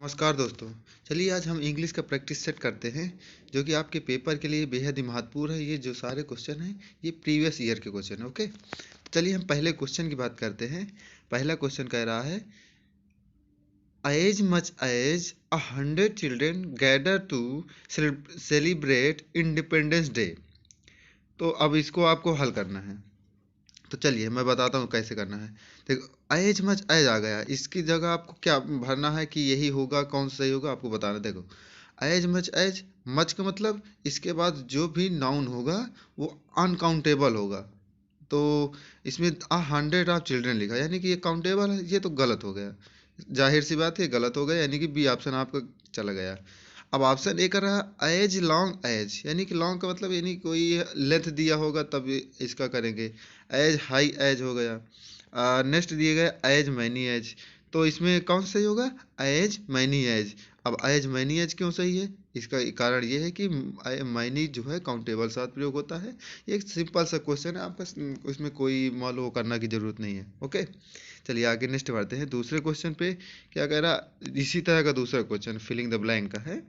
नमस्कार दोस्तों। चलिए आज हम इंग्लिश का प्रैक्टिस सेट करते हैं जो कि आपके पेपर के लिए बेहद ही महत्वपूर्ण है। ये जो सारे क्वेश्चन हैं ये प्रीवियस ईयर के क्वेश्चन हैं। ओके, चलिए हम पहले क्वेश्चन की बात करते हैं। पहला क्वेश्चन कह रहा है as much as 100 children gather to celebrate Independence Day. तो अब इसको आपको हल करना है। तो चलिए मैं बताता हूँ कैसे करना है। देखो एज मच एज आ गया, इसकी जगह आपको क्या भरना है कि यही होगा, कौन सा सही होगा आपको बताना है। देखो एज मच एज, मच का मतलब इसके बाद जो भी नाउन होगा वो अनकाउंटेबल होगा। तो इसमें 100 ऑफ चिल्ड्रन लिखा यानी कि ये काउंटेबल है, ये तो गलत हो गया। जाहिर सी बात है गलत हो गया, यानी कि बी ऑप्शन आपका चला गया। अब ऑप्शन ए कर रहा है एज लॉन्ग एज, यानी कि लॉन्ग का मतलब यानी कोई लेंथ दिया होगा तब इसका करेंगे। एज हाई एज हो गया। नेक्स्ट दिए गए एज मैनी एज, तो इसमें कौन सा सही होगा? As many as. अब एज मैनी एज क्यों सही है? इसका कारण ये है कि मैनी जो है काउंटेबल साथ प्रयोग होता है। ये एक सिंपल सा क्वेश्चन है, आपका उसमें कोई मान लो करना की जरूरत नहीं है। ओके, चलिए आगे नेक्स्ट बढ़ते हैं दूसरे क्वेश्चन पे। क्या कह रहा, इसी तरह का दूसरा क्वेश्चन फिलिंग द ब्लैंक का है।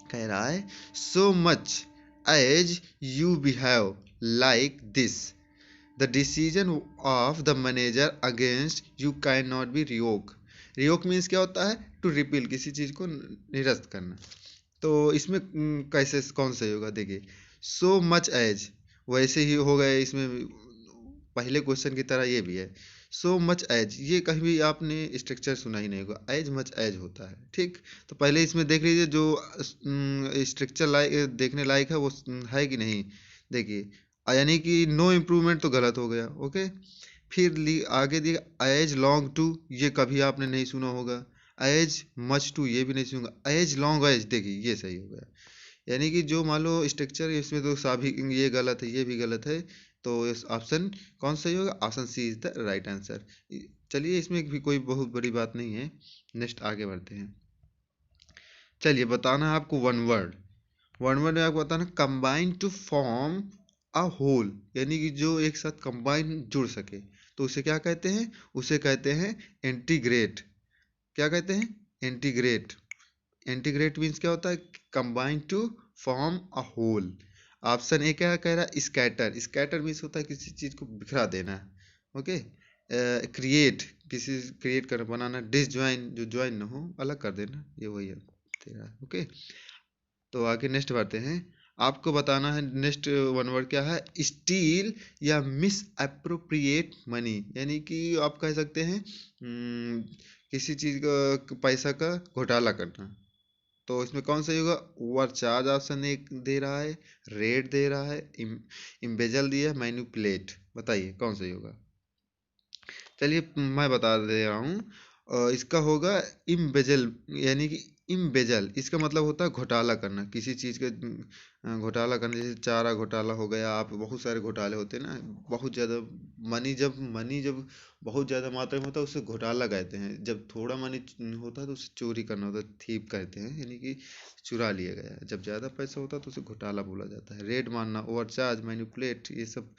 कह रहा है so much as you behave like this the decision of the manager against you can not be revoke. Revoke means क्या होता है? टू रिपील, किसी चीज को निरस्त करना। तो इसमें कैसे कौन सही होगा? देखिए सो मच एज वैसे ही हो गए, इसमें पहले क्वेश्चन की तरह ये भी है। सो मच एज, ये कहीं भी आपने स्ट्रक्चर सुना ही नहीं होगा, एज मच एज होता है। ठीक, तो पहले इसमें देख लीजिए जो स्ट्रक्चर लायक देखने लायक है वो है कि नहीं। देखिए यानी कि नो इम्प्रूवमेंट तो गलत हो गया। ओके, फिर आगे दिया एज लॉन्ग टू, ये कभी आपने नहीं सुना होगा। एज मच टू ये भी नहीं सुनूंगा। एज लॉन्ग एज, देखिए ये सही हो गया। यानी कि जो मान लो स्ट्रक्चर इसमें तो सभी ये गलत है, ये भी गलत है। तो इस ऑप्शन कौन सही होगा? Option C is the right answer. चलिए इसमें भी कोई बहुत बड़ी बात नहीं है। नेक्स्ट आगे बढ़ते हैं। चलिए बताना है आपको वन वर्ड। वन वर्ड में आपको बताना combine to form a whole, यानी कि जो एक साथ कंबाइन जुड़ सके तो उसे क्या कहते हैं? उसे कहते हैं इंटीग्रेट। क्या कहते हैं? इंटीग्रेट। इंटीग्रेट मीन्स क्या होता है? Combine to form a whole. Option A क्या कह रहा है? स्कैटर। स्कैटर मीन्स होता है किसी चीज को बिखरा देना। ओके, क्रिएट, किसी क्रिएट करना, बनाना। डिसज्वाइन, जो ज्वाइन ना हो, अलग कर देना, ये वही है तेरा। ओके, तो आगे नेक्स्ट बढ़ते हैं। आपको बताना है नेक्स्ट वन वर्ड क्या है? स्टील या मिस अप्रोप्रिएट मनी, यानी कि आप कह सकते हैं किसी चीज का पैसा का घोटाला करना। तो इसमें कौन सही होगा? ओवर चार्ज ऑप्शन एक दे रहा है, रेट दे रहा है, इम्बेजल दिया है, मैनिपुलेट। बताइए कौन सही होगा? चलिए मैं बता दे रहा हूँ। इसका होगा इम्बेजल, यानी कि इम्बेजल इसका मतलब होता है घोटाला करना, किसी चीज़ का घोटाला करना। जैसे चारा घोटाला हो गया, आप बहुत सारे घोटाले होते हैं ना, बहुत ज़्यादा मनी जब बहुत ज़्यादा मात्रा में होता है उसे घोटाला कहते हैं। जब थोड़ा मनी होता है तो उसे चोरी करना होता है, थीप कहते हैं, यानी कि चुरा लिया गया। जब ज़्यादा पैसा होता है तो उसे घोटाला बोला जाता है। रेट मानना, ओवर चार्ज, मैनिपुलेट, ये सब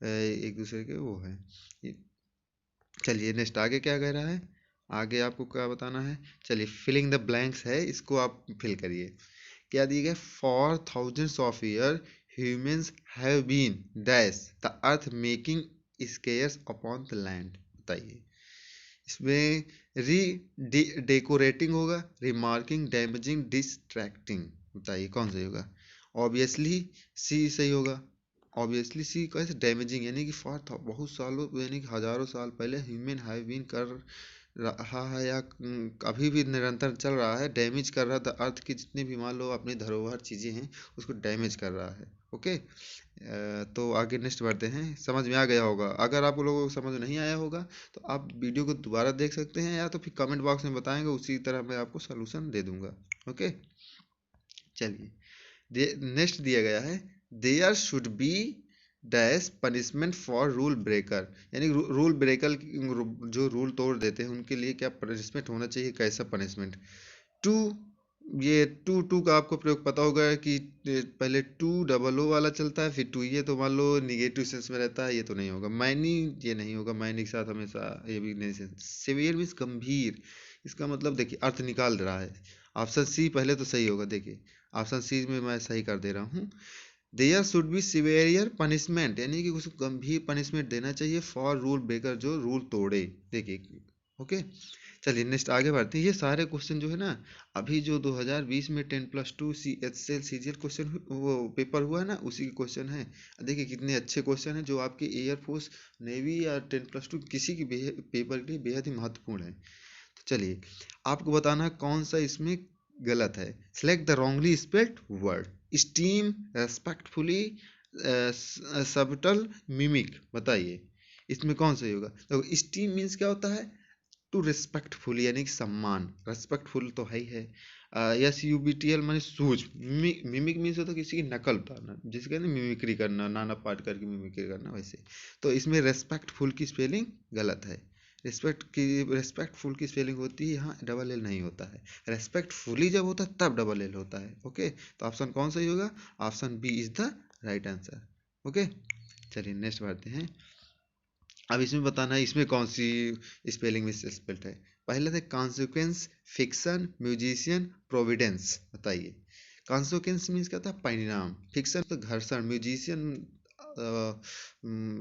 एक दूसरे के वो है। चलिए नेक्स्ट आगे क्या कह रहा है? आगे आपको क्या बताना है? चलिए फिलिंग द ब्लैंक्स है, इसको आप फिल करिए। क्या दिया गया? For thousands of year humans have been dash the earth making scars upon the land. बताइए इसमें री डेकोरेटिंग होगा, रिमार्किंग, डैमेजिंग, डिस्ट्रैक्टिंग। बताइए कौन सही होगा? ऑब्वियसली सी सही होगा। ऑब्वियसली सी कैसे? डैमेजिंग, यानी कि फॉर बहुत सालों यानी कि हजारों साल पहले ह्यूमन हैव बीन कर रहा है या अभी भी निरंतर चल रहा है, डैमेज कर रहा था अर्थ की जितनी भी मान लो अपनी धरोहर चीज़ें हैं उसको डैमेज कर रहा है। ओके, तो आगे नेक्स्ट बढ़ते हैं। समझ में आ गया होगा। अगर आप लोगों को समझ नहीं आया होगा तो आप वीडियो को दोबारा देख सकते हैं या तो फिर कमेंट बॉक्स में बताएंगे, उसी तरह मैं आपको सोल्यूशन दे दूंगा। ओके, चलिए नेक्स्ट दिया गया है there should be dash punishment for rule breaker, यानी रूल ब्रेकर जो रूल तोड़ देते हैं उनके लिए क्या पनिशमेंट होना चाहिए, कैसा पनिशमेंट? टू, ये टू का आपको प्रयोग पता होगा कि पहले टू डबल ओ वाला चलता है, फिर टू, ये तो मान लो निगेटिव सेंस में रहता है, ये तो नहीं होगा। मैनी, ये नहीं होगा, मैनी के साथ हमेशा ये भी नहीं। सिवियर मीन्स गंभीर, इसका मतलब देखिए अर्थ निकाल रहा है। ऑप्शन सी पहले तो सही होगा। देखिए ऑप्शन सी में मैं सही कर दे रहा हूँ। There should be severe punishment, यानी कि उसको गंभीर पनिशमेंट देना चाहिए फॉर रूल ब्रेकर, जो रूल तोड़े। देखिए ओके, चलिए नेक्स्ट आगे बढ़ते हैं। ये सारे क्वेश्चन जो है ना, अभी जो 2020 में 10+2 CHCL CGL क्वेश्चन वो पेपर हुआ है ना, उसी के क्वेश्चन है। देखिए कितने अच्छे क्वेश्चन हैं जो आपके एयरफोर्स, नेवी या 10+2 किसी की पेपर के लिए बेहद ही महत्वपूर्ण है। तो चलिए आपको बताना है कौन सा इसमें गलत है। Select the wrongly spelled word. Steam, respectfully, subtle, mimic. बताइए इसमें कौन सही होगा। तो स्टीम मीन्स क्या होता है, टू रिस्पेक्टफुल, यानी कि सम्मान, रेस्पेक्टफुल तो है ही है। SUBTL माने सूझ। मिमिक मीन्स होता है किसी की नकल उतारना, जिसे कहते हैं मिमिक्री करना, नाना पार्ट करके मिमिक्री करना, वैसे। तो इसमें रेस्पेक्टफुल की स्पेलिंग गलत है। रेस्पेक्टफुल की स्पेलिंग होती है यहाँ, डबल एल नहीं होता है। रेस्पेक्टफुली जब होता है तब डबल एल होता है। ओके, तो ऑप्शन कौन सही होगा, option B is the right answer. Okay, चलिए नेक्स्ट बढ़ते हैं। अब इसमें बताना है इसमें कौन सी स्पेलिंग मिसस्पेल्ड है। पहला था कॉन्सिक्वेंस, फिक्शन, म्यूजिशियन, प्रोविडेंस। बताइए कॉन्सिक्वेंस मीन्स क्या था, परिणाम। फिक्शन तो घर्षण, म्यूजिशियन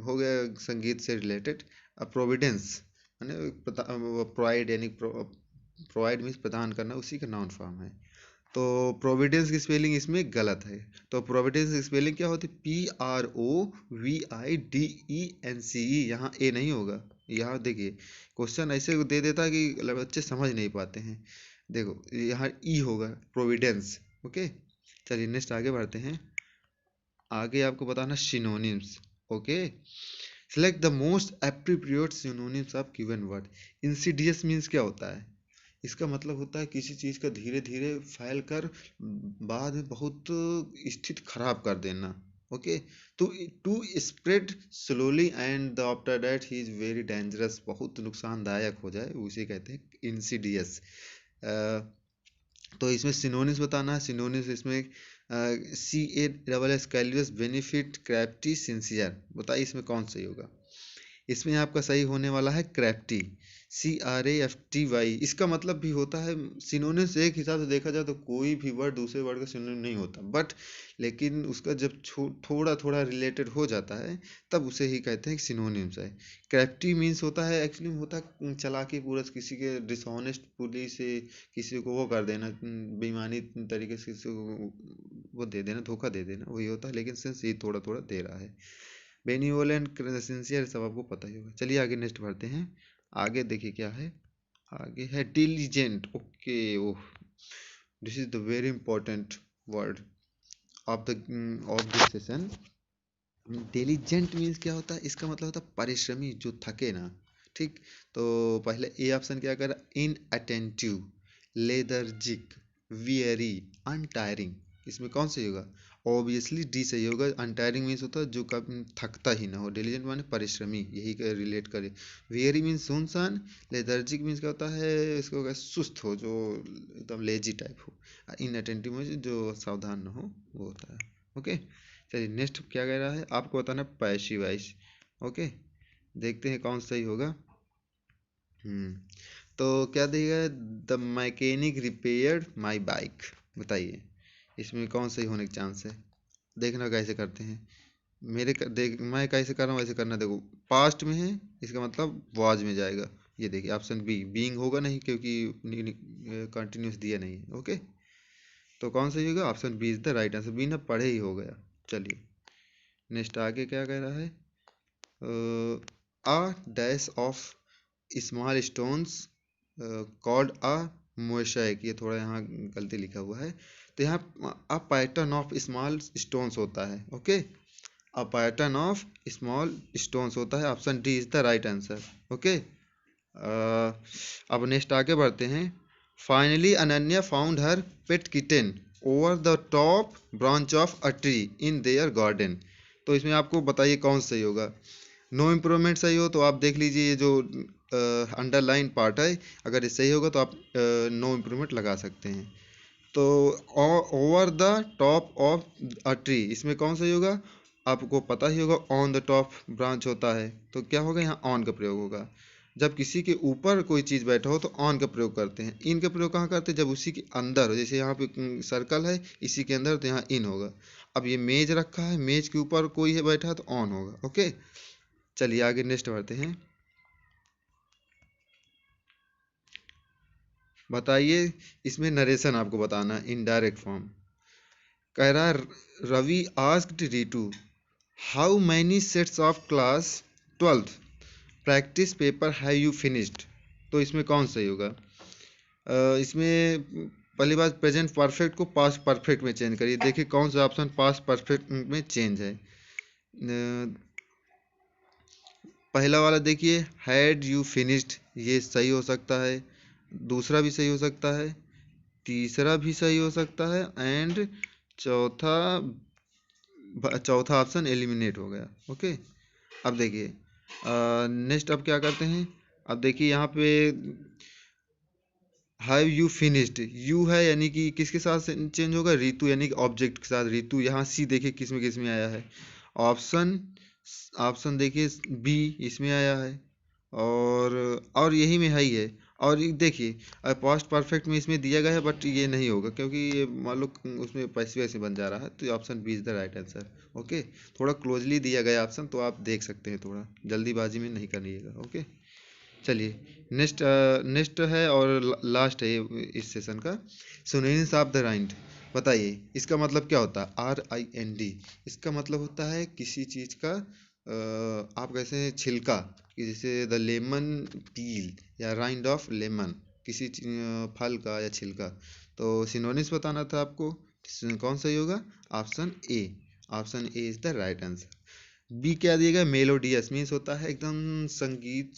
हो गया संगीत से रिलेटेड। प्रोविडेंस यानी प्रोवाइड, यानी प्रोवाइड मीन्स प्रदान करना, उसी का नाउन फॉर्म है। तो प्रोविडेंस की स्पेलिंग इसमें गलत है। तो प्रोविडेंस की स्पेलिंग क्या होती है, PROVIDENCE। यहाँ ए नहीं होगा। यहाँ देखिए क्वेश्चन ऐसे दे देता है कि बच्चे समझ नहीं पाते हैं। देखो यहाँ ई होगा, प्रोविडेंस। ओके, चलिए नेक्स्ट आगे बढ़ते हैं। आगे आपको बताना synonyms. Okay, select the most appropriate synonyms of given word. Insidious means क्या होता है, इसका मतलब होता है किसी चीज़ का धीरे धीरे फैल कर बाद में बहुत स्थिति खराब कर देना। ओके, तो to spread slowly and after that he is very dangerous, बहुत नुकसानदायक हो जाए, उसे कहते हैं इंसीडियस। तो इसमें सिनोनिम्स बताना है। सिनोनिम्स इसमें CASS, कैल्वियस, बेनिफिट, क्राफ्टी, सिंसियर। बताइए इसमें कौन सही होगा। इसमें आपका सही होने वाला है क्राफ्टी, CRAFTY। इसका मतलब भी होता है सिनोनिम्स, एक हिसाब से देखा जाए तो कोई भी वर्ड दूसरे वर्ड का सिनोनिम नहीं होता, बट लेकिन उसका जब थोड़ा थोड़ा रिलेटेड हो जाता है तब उसे ही कहते हैं कि सिनोनिम्स है। क्राफ्टी मीन्स होता है, एक्चुअली होता है चालाकी पूर्वक किसी के डिसऑनेस्ट पुली से किसी को वो कर देना, बेईमानी तरीके से किसी को वो दे देना, धोखा दे देना, वही होता है। लेकिन सेंस ये थोड़ा थोड़ा दे रहा है। बेनिवोलेंट, सिंसियर, सब आपको पता ही होगा। चलिए आगे नेक्स्ट बढ़ते हैं। आगे देखिए क्या है, आगे है diligent. Okay, oh, this is the very important word of this session. Diligent means क्या होता है, इसका मतलब होता है परिश्रमी, जो थके ना। ठीक, तो पहले ए ऑप्शन क्या करा, इन अटेंटिव, लेथर्जिक, वियरी, अनटायरिंग। इसमें कौन सही होगा, ऑब्वियसली डी सही होगा। अनटायरिंग मीन्स होता है जो कभी थकता ही ना हो, डिलीजेंट माने परिश्रमी, यही का रिलेट करे। वियरी मीन्स सुनसान, लेथर्जिक मीन्स क्या होता है, इसको क्या सुस्त हो, जो एकदम लेजी टाइप हो। इन अटेंटिव में जो सावधान ना हो वो होता है। ओके, चलिए नेक्स्ट क्या कह रहा है, आपको बताना पैसिव वॉइस। ओके, देखते हैं कौन सही होगा। तो क्या देगा, the mechanic repaired my bike. बताइए इसमें कौन सही होने के चांस है। देखना कैसे करते हैं, देख मैं कैसे कर रहा हूँ वैसे करना। देखो पास्ट में है, इसका मतलब वाज में जाएगा। ये देखिए ऑप्शन बी, बीइंग होगा नहीं क्योंकि कंटिन्यूस दिया नहीं है। ओके, तो कौन सही होगा, option B is the right answer. B ना पढ़े ही हो गया। चलिए नेक्स्ट आगे क्या कह रहा है, a dash of small stones called a mosaic। ये थोड़ा यहाँ गलती लिखा हुआ है, तो यहाँ a pattern of small stones होता है। Okay, a pattern of small stones होता है, option D is the right answer. Okay, अब नेक्स्ट आगे बढ़ते हैं। Finally Ananya found her pet kitten over the top branch of a tree in their garden. तो इसमें आपको बताइए कौन सही होगा। नो इम्प्रूवमेंट सही हो तो आप देख लीजिए, ये जो अंडरलाइन पार्ट है, अगर ये सही होगा तो आप नो इम्प्रूवमेंट लगा सकते हैं। तो over the top of a tree, इसमें कौन सही होगा, आपको पता ही होगा ऑन द टॉप ब्रांच होता है, तो क्या होगा यहाँ ऑन का प्रयोग होगा। जब किसी के ऊपर कोई चीज़ बैठा हो तो ऑन का प्रयोग करते हैं। इन का प्रयोग कहाँ करते हैं? जब उसी के अंदर हो, जैसे यहाँ पे सर्कल है इसी के अंदर, तो यहाँ इन होगा। अब ये मेज रखा है, मेज के ऊपर कोई है बैठा तो ऑन होगा। ओके, चलिए आगे नेक्स्ट बढ़ते हैं। बताइए, इसमें नरेशन आपको बताना है इन डायरेक्ट फॉर्म। कह रहा है Ravi asked Ritu how many sets of class 12th practice paper have you finished. तो इसमें कौन सही होगा? इसमें पहली बात, प्रेजेंट परफेक्ट को पास्ट परफेक्ट में चेंज करिए। देखिए कौन सा ऑप्शन पास्ट परफेक्ट में चेंज है। पहला वाला देखिए, हैड यू फिनिश्ड, ये सही हो सकता है। दूसरा भी सही हो सकता है, तीसरा भी सही हो सकता है, एंड चौथा चौथा ऑप्शन एलिमिनेट हो गया। ओके, अब देखिए नेक्स्ट, अब क्या करते हैं? अब देखिए यहाँ पे हैव यू फिनिश्ड, यू है यानी कि किसके साथ चेंज होगा? ऋतु यानी कि ऑब्जेक्ट के साथ ऋतु। यहाँ सी देखिए किस में आया है। ऑप्शन ऑप्शन देखिए बी इसमें आया है, और यही में है ही है। और देखिए पास्ट परफेक्ट में इसमें दिया गया है, बट ये नहीं होगा क्योंकि ये मान लो उसमें पैसे वैसे बन जा रहा है, तो option B is the right answer. Okay, थोड़ा क्लोजली दिया गया ऑप्शन, तो आप देख सकते हैं, थोड़ा जल्दीबाजी में नहीं करिएगा। ओके, चलिए नेक्स्ट है और लास्ट है इस सेशन का। Synonyms of the rind. बताइए इसका मतलब क्या होता है? RIND, इसका मतलब होता है किसी चीज़ का आप कैसे छिलका, कि जैसे द लेमन पील या राइंड ऑफ लेमन, किसी फल का या छिलका। तो सिनोनिम्स बताना था आपको, कौन सही होगा? Option A, option A is the right answer. B क्या दिएगा? मेलोडियस मीन्स होता है एकदम संगीत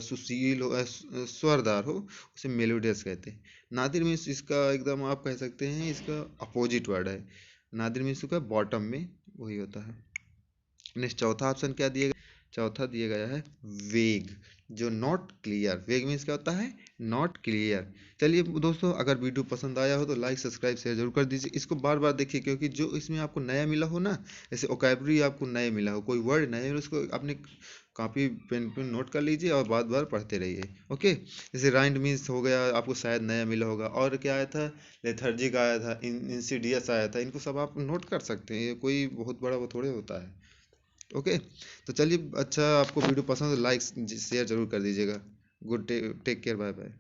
सुशील हो, स्वरदार हो, उसे मेलोडियस कहते हैं। नादिर मीन्स इसका एकदम आप कह सकते हैं इसका अपोजिट वर्ड है। नादिर मीन्स का बॉटम में वही होता है। नेक्स्ट चौथा ऑप्शन क्या दिया गया? चौथा दिया गया है वेग, जो नॉट क्लियर। वेग मीन्स क्या होता है? Not clear. चलिए दोस्तों, अगर वीडियो पसंद आया हो तो लाइक सब्सक्राइब शेयर जरूर कर दीजिए। इसको बार बार देखिए, क्योंकि जो इसमें आपको नया मिला हो ना, जैसे ओकैबरी आपको नया मिला हो, कोई वर्ड नया मिला, उसको अपने कॉपी पेन पे नोट कर लीजिए और बार बार पढ़ते रहिए। ओके, जैसे राइंड मीन्स हो गया, आपको शायद नया मिला होगा। और क्या आया था? लेथर्जिक आया था, इंसिडियस आया था। इनको सब आप नोट कर सकते हैं, ये कोई बहुत बड़ा वो थोड़े होता है। ओके, तो चलिए, अच्छा आपको वीडियो पसंद है लाइक शेयर जरूर कर दीजिएगा। Good take care, bye bye.